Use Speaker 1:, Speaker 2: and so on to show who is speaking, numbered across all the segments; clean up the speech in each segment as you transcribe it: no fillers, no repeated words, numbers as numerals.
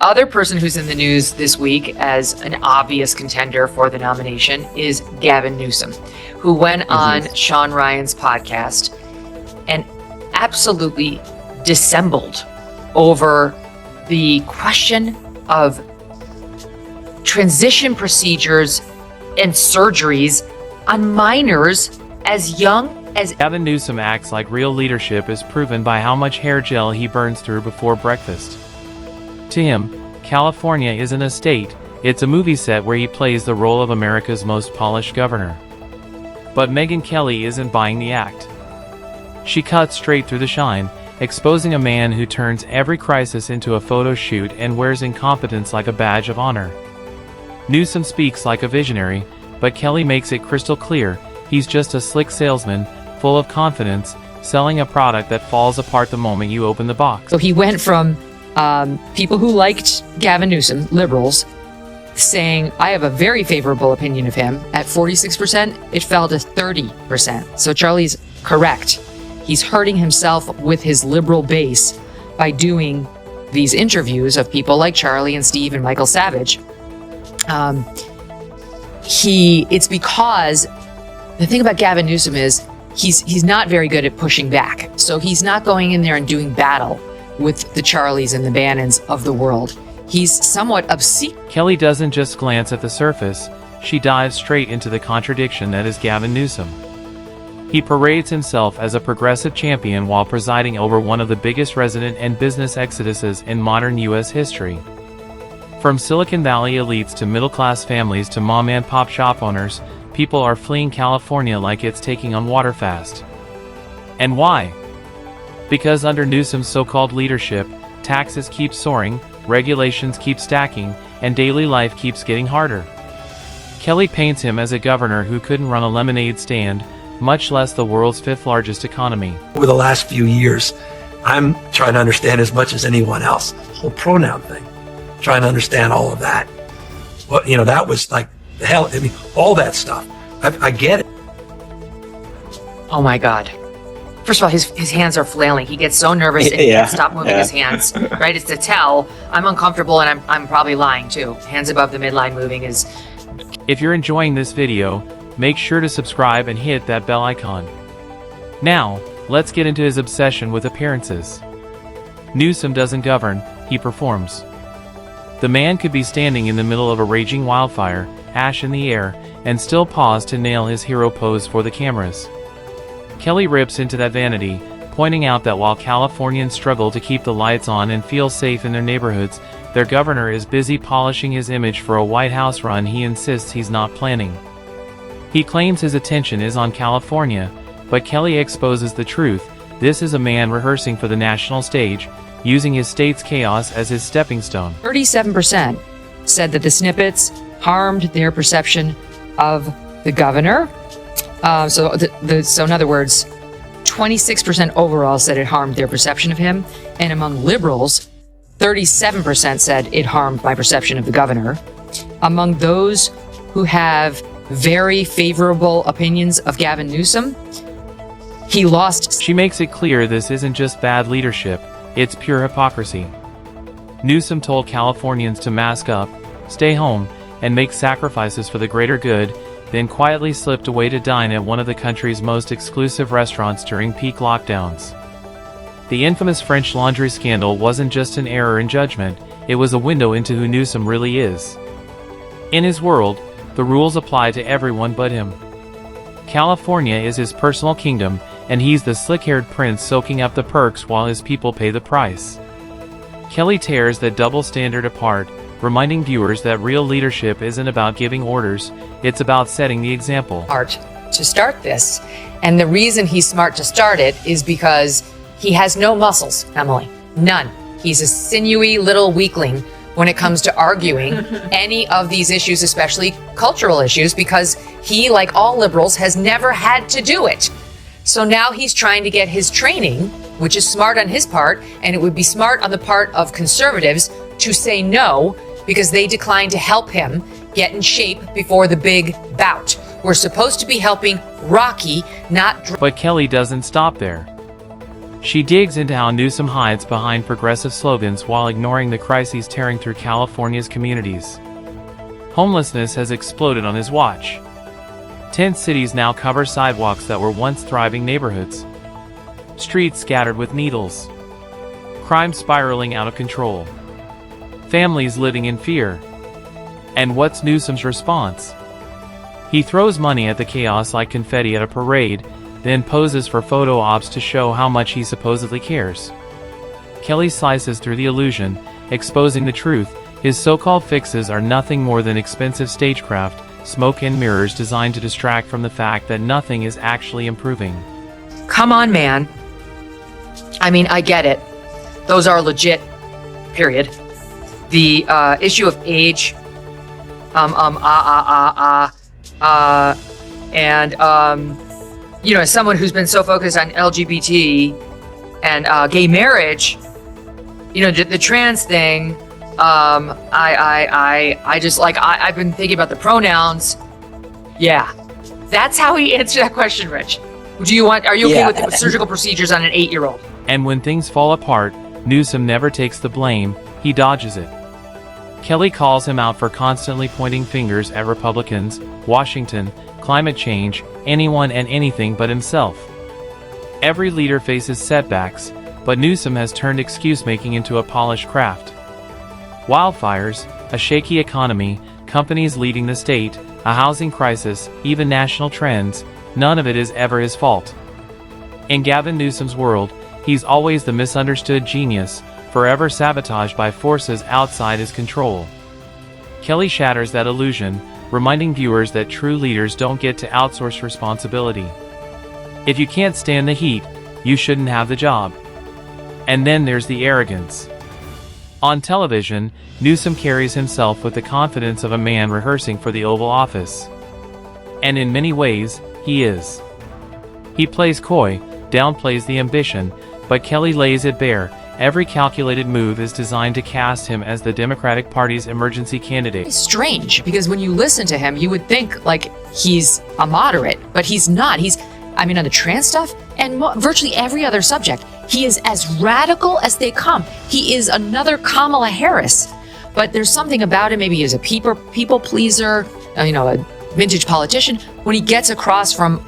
Speaker 1: Other person who's in the news this week as an obvious contender for the nomination is Gavin Newsom, who went on Sean Ryan's podcast and absolutely dissembled over the question of transition procedures and surgeries on minors as young as...
Speaker 2: Gavin Newsom acts like real leadership is proven by how much hair gel he burns through before breakfast. To him, California isn't a state, it's a movie set where he plays the role of America's most polished governor. But Megyn Kelly isn't buying the act. She cuts straight through the shine, exposing a man who turns every crisis into a photo shoot and wears incompetence like a badge of honor. Newsom speaks like a visionary, but Kelly makes it crystal clear, he's just a slick salesman, full of confidence, selling a product that falls apart the moment you open the box.
Speaker 1: So he went from people who liked Gavin Newsom, liberals, saying, I have a very favorable opinion of him. At 46%, it fell to 30%. So Charlie's correct. He's hurting himself with his liberal base by doing these interviews of people like Charlie and Steve and Michael Savage. It's because the thing about Gavin Newsom is he's not very good at pushing back. So he's not going in there and doing battle with the Charlies and the Bannons of the world. He's somewhat obscene.
Speaker 2: Kelly doesn't just glance at the surface, she dives straight into the contradiction that is Gavin Newsom. He parades himself as a progressive champion while presiding over one of the biggest resident and business exoduses in modern U.S. history. From Silicon Valley elites to middle-class families to mom-and-pop shop owners, people are fleeing California like it's taking on water fast. And why? Because under Newsom's so-called leadership, taxes keep soaring, regulations keep stacking, and daily life keeps getting harder. Kelly paints him as a governor who couldn't run a lemonade stand, much less the world's fifth largest economy.
Speaker 3: Over the last few years, I'm trying to understand as much as anyone else, the whole pronoun thing, trying to understand all of that. Well, that was like the hell, all that stuff. I get it.
Speaker 1: Oh my God. First of all, his hands are flailing. He gets so nervous and he can't stop moving his hands. Right? It's to tell I'm uncomfortable and I'm probably lying too. Hands above the midline moving is...
Speaker 2: If you're enjoying this video, make sure to subscribe and hit that bell icon. Now, let's get into his obsession with appearances. Newsom doesn't govern, he performs. The man could be standing in the middle of a raging wildfire, ash in the air, and still pause to nail his hero pose for the cameras. Kelly rips into that vanity, pointing out that while Californians struggle to keep the lights on and feel safe in their neighborhoods, their governor is busy polishing his image for a White House run he insists he's not planning. He claims his attention is on California, but Kelly exposes the truth. This is a man rehearsing for the national stage, using his state's chaos as his stepping stone.
Speaker 1: 37% said that the snippets harmed their perception of the governor. So in other words, 26% overall said it harmed their perception of him. And among liberals, 37% said it harmed my perception of the governor. Among those who have very favorable opinions of Gavin Newsom, he lost.
Speaker 2: She makes it clear this isn't just bad leadership, it's pure hypocrisy. Newsom told Californians to mask up, stay home, and make sacrifices for the greater good, then quietly slipped away to dine at one of the country's most exclusive restaurants during peak lockdowns. The infamous French Laundry scandal wasn't just an error in judgment, it was a window into who Newsom really is. In his world, the rules apply to everyone but him. California is his personal kingdom, and he's the slick-haired prince soaking up the perks while his people pay the price. Kelly tears that double standard apart, reminding viewers that real leadership isn't about giving orders, it's about setting the example.
Speaker 1: Smart to start this, and the reason he's smart to start it is because he has no muscles, Emily, none. He's a sinewy little weakling when it comes to arguing any of these issues, especially cultural issues, because he, like all liberals, has never had to do it. So now he's trying to get his training, which is smart on his part, and it would be smart on the part of conservatives to say no, because they declined to help him get in shape before the big bout. We're supposed to be helping Rocky, not...
Speaker 2: But Kelly doesn't stop there. She digs into how Newsom hides behind progressive slogans while ignoring the crises tearing through California's communities. Homelessness has exploded on his watch. 10 cities now cover sidewalks that were once thriving neighborhoods. Streets scattered with needles. Crime spiraling out of control. Families living in fear. And what's Newsom's response? He throws money at the chaos like confetti at a parade, then poses for photo ops to show how much he supposedly cares. Kelly slices through the illusion, exposing the truth. His so-called fixes are nothing more than expensive stagecraft, smoke and mirrors designed to distract from the fact that nothing is actually improving.
Speaker 1: Come on, man. I mean, I get it. Those are legit, period. The issue of age, and you know, as someone who's been so focused on LGBT and gay marriage, you know, the trans thing, I just like, I've been thinking about the pronouns. Yeah, that's how he answered that question, Rich. Are you okay with surgical procedures on an 8-year-old?
Speaker 2: And when things fall apart, Newsom never takes the blame, he dodges it. Kelly calls him out for constantly pointing fingers at Republicans, Washington, climate change, anyone and anything but himself. Every leader faces setbacks, but Newsom has turned excuse-making into a polished craft. Wildfires, a shaky economy, companies leaving the state, a housing crisis, even national trends, none of it is ever his fault. In Gavin Newsom's world, he's always the misunderstood genius, forever sabotaged by forces outside his control. Kelly shatters that illusion, reminding viewers that true leaders don't get to outsource responsibility. If you can't stand the heat, you shouldn't have the job. And then there's the arrogance. On television, Newsom carries himself with the confidence of a man rehearsing for the Oval Office. And in many ways, he is. He plays coy, downplays the ambition, but Kelly lays it bare. Every calculated move is designed to cast him as the Democratic Party's emergency candidate.
Speaker 1: It's strange, because when you listen to him, you would think like he's a moderate, but he's not. On the trans stuff and virtually every other subject, he is as radical as they come. He is another Kamala Harris, but there's something about him. Maybe he's a people pleaser, a vintage politician. When he gets across from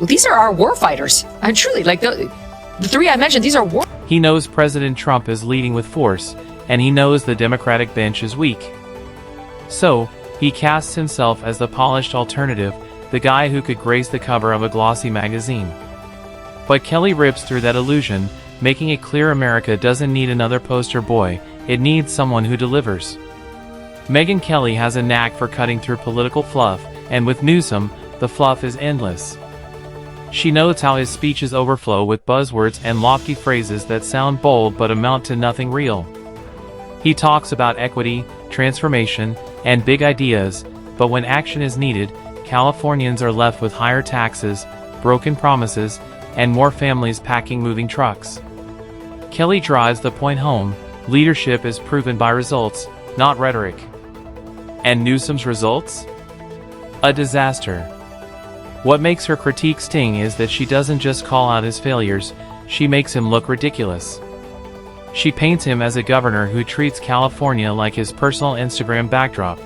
Speaker 1: these are our war fighters. And truly, like the three I mentioned, these are war.
Speaker 2: He knows President Trump is leading with force, and he knows the Democratic bench is weak. So, he casts himself as the polished alternative, the guy who could grace the cover of a glossy magazine. But Kelly rips through that illusion, making it clear America doesn't need another poster boy, it needs someone who delivers. Megyn Kelly has a knack for cutting through political fluff, and with Newsom, the fluff is endless. She knows how his speeches overflow with buzzwords and lofty phrases that sound bold but amount to nothing real. He talks about equity, transformation, and big ideas, but when action is needed, Californians are left with higher taxes, broken promises, and more families packing moving trucks. Kelly drives the point home: leadership is proven by results, not rhetoric. And Newsom's results? A disaster. What makes her critique sting is that she doesn't just call out his failures, she makes him look ridiculous. She paints him as a governor who treats California like his personal Instagram backdrop.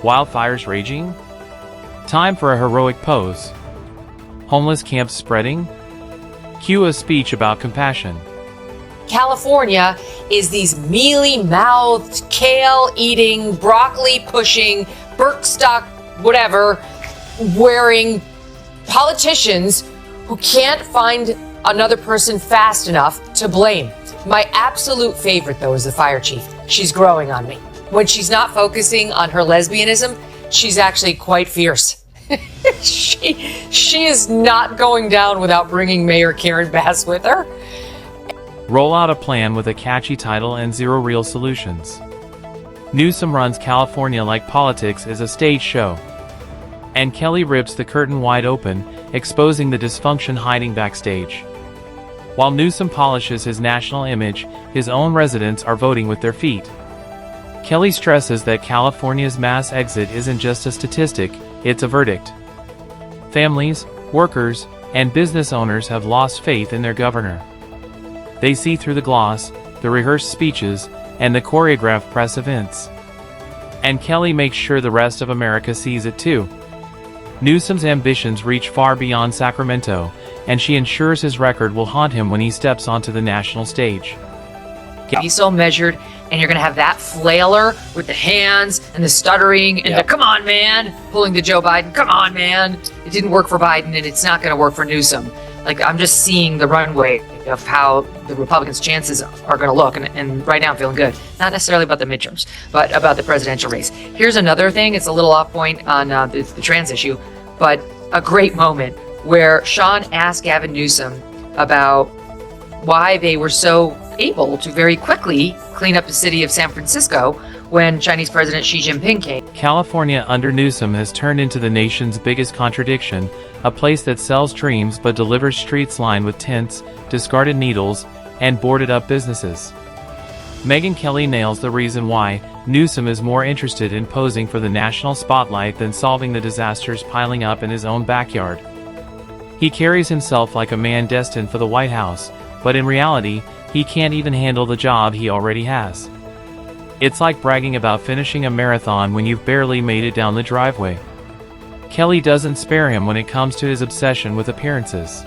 Speaker 2: Wildfires raging? Time for a heroic pose. Homeless camps spreading? Cue a speech about compassion.
Speaker 1: California is these mealy-mouthed, kale-eating, broccoli-pushing, Birkenstock, whatever, wearing politicians who can't find another person fast enough to blame. My absolute favorite, though, is the fire chief. She's growing on me. When she's not focusing on her lesbianism, she's actually quite fierce. She is not going down without bringing Mayor Karen Bass with her.
Speaker 2: Roll out a plan with a catchy title and zero real solutions. Newsom runs California like politics is a stage show. And Kelly rips the curtain wide open, exposing the dysfunction hiding backstage. While Newsom polishes his national image, his own residents are voting with their feet. Kelly stresses that California's mass exit isn't just a statistic, it's a verdict. Families, workers, and business owners have lost faith in their governor. They see through the gloss, the rehearsed speeches, and the choreographed press events. And Kelly makes sure the rest of America sees it too. Newsom's ambitions reach far beyond Sacramento, and she ensures his record will haunt him when he steps onto the national stage.
Speaker 1: Be so measured, and you're going to have that flailer with the hands and the stuttering and the come on, man, pulling to Joe Biden. Come on, man. It didn't work for Biden, and it's not going to work for Newsom. Like, I'm just seeing the runway of how the Republicans' chances are going to look, and right now I'm feeling good. Not necessarily about the midterms, but about the presidential race. Here's another thing. It's a little off point on the trans issue, but a great moment where Sean asked Gavin Newsom about why they were so able to very quickly clean up the city of San Francisco when Chinese President Xi Jinping came.
Speaker 2: California under Newsom has turned into the nation's biggest contradiction, a place that sells dreams but delivers streets lined with tents, discarded needles, and boarded-up businesses. Megyn Kelly nails the reason why Newsom is more interested in posing for the national spotlight than solving the disasters piling up in his own backyard. He carries himself like a man destined for the White House, but in reality, he can't even handle the job he already has. It's like bragging about finishing a marathon when you've barely made it down the driveway. Kelly doesn't spare him when it comes to his obsession with appearances.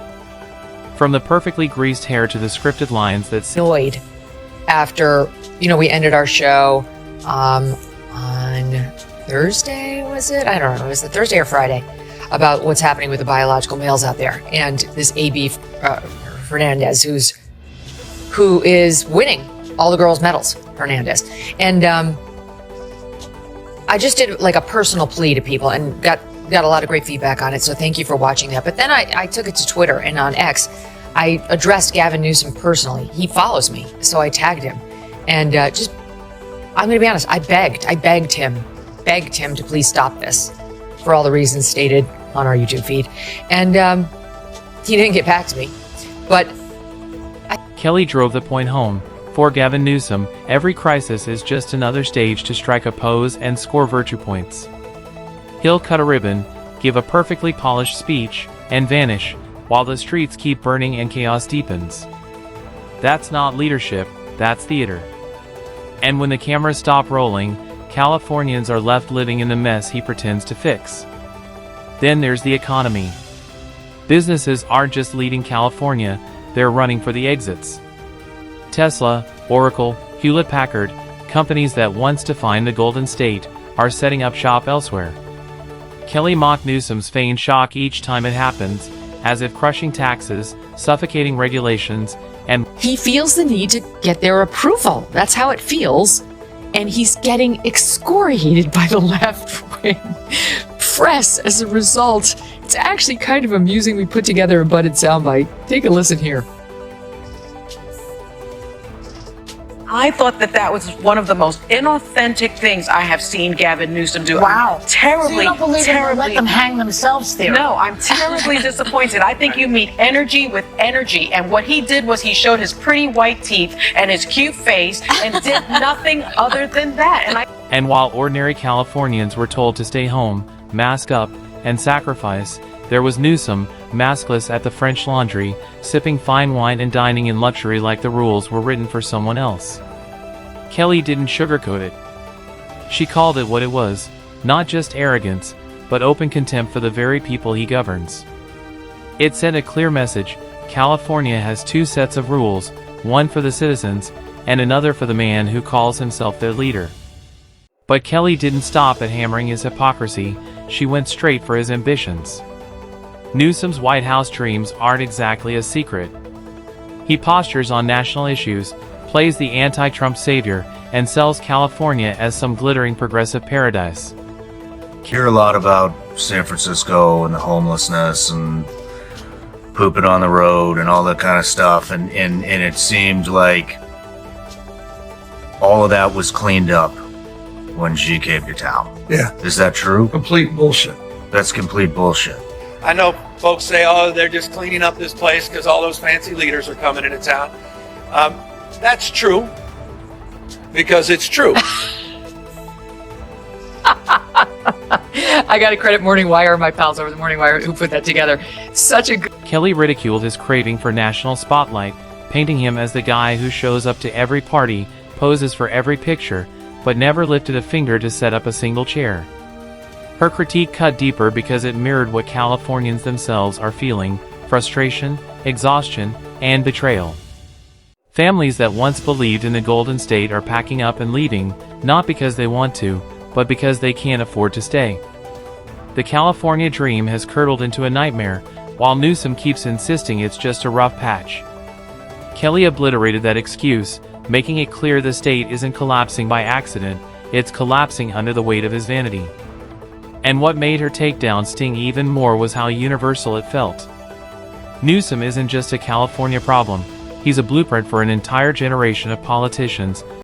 Speaker 2: From the perfectly greased hair to the scripted lines that
Speaker 1: Annoyed after, we ended our show on Thursday, was it? I don't know. Was it Thursday or Friday? About what's happening with the biological males out there. And this A.B. Hernandez, who is winning all the girls' medals, Hernandez. And I just did like a personal plea to people and got a lot of great feedback on it, so thank you for watching that. But then I took it to Twitter, and on X, I addressed Gavin Newsom personally. He follows me, so I tagged him. And I'm going to be honest, I begged him to please stop this for all the reasons stated on our YouTube feed. And he didn't get back to me. But
Speaker 2: Kelly drove the point home. For Gavin Newsom, every crisis is just another stage to strike a pose and score virtue points. He'll cut a ribbon, give a perfectly polished speech, and vanish, while the streets keep burning and chaos deepens. That's not leadership, that's theater. And when the cameras stop rolling, Californians are left living in the mess he pretends to fix. Then there's the economy. Businesses aren't just leading California, they're running for the exits. Tesla, Oracle, Hewlett-Packard, companies that once defined the Golden State, are setting up shop elsewhere. Kelly mocked Newsom's feigned shock each time it happens, as if crushing taxes, suffocating regulations, and
Speaker 1: he feels the need to get their approval. That's how it feels. And he's getting excoriated by the left-wing press as a result. It's actually kind of amusing. We put together a budded soundbite. Take a listen here.
Speaker 4: I thought that was one of the most inauthentic things I have seen Gavin Newsom do.
Speaker 5: Wow.
Speaker 4: I'm terribly,
Speaker 5: so you don't believe
Speaker 4: terribly.
Speaker 5: let them hang themselves there?
Speaker 4: No, I'm terribly disappointed. I think you meet energy with energy. And what he did was he showed his pretty white teeth and his cute face and did nothing other than that.
Speaker 2: And while ordinary Californians were told to stay home, mask up, and sacrifice, there was Newsom, maskless at the French Laundry, sipping fine wine and dining in luxury like the rules were written for someone else. Kelly didn't sugarcoat it. She called it what it was, not just arrogance, but open contempt for the very people he governs. It sent a clear message: California has two sets of rules, one for the citizens, and another for the man who calls himself their leader. But Kelly didn't stop at hammering his hypocrisy, she went straight for his ambitions. Newsom's White House dreams aren't exactly a secret. He postures on national issues, plays the anti-Trump savior, and sells California as some glittering progressive paradise.
Speaker 6: Hear a lot about San Francisco and the homelessness and pooping on the road and all that kind of stuff, and it seemed like all of that was cleaned up when Xi came to town.
Speaker 3: Yeah.
Speaker 6: Is that true?
Speaker 3: Complete bullshit.
Speaker 6: That's complete bullshit.
Speaker 3: I know folks say, oh, they're just cleaning up this place because all those fancy leaders are coming into town. That's true, because it's true.
Speaker 1: I got to credit Morning Wire, my pals over the Morning Wire who put that together. Such a good.
Speaker 2: Kelly ridiculed his craving for national spotlight, painting him as the guy who shows up to every party, poses for every picture, but never lifted a finger to set up a single chair. Her critique cut deeper because it mirrored what Californians themselves are feeling: frustration, exhaustion, and betrayal. Families that once believed in the Golden State are packing up and leaving, not because they want to, but because they can't afford to stay. The California dream has curdled into a nightmare, while Newsom keeps insisting it's just a rough patch. Kelly obliterated that excuse, making it clear the state isn't collapsing by accident, it's collapsing under the weight of his vanity. And what made her takedown sting even more was how universal it felt. Newsom isn't just a California problem, he's a blueprint for an entire generation of politicians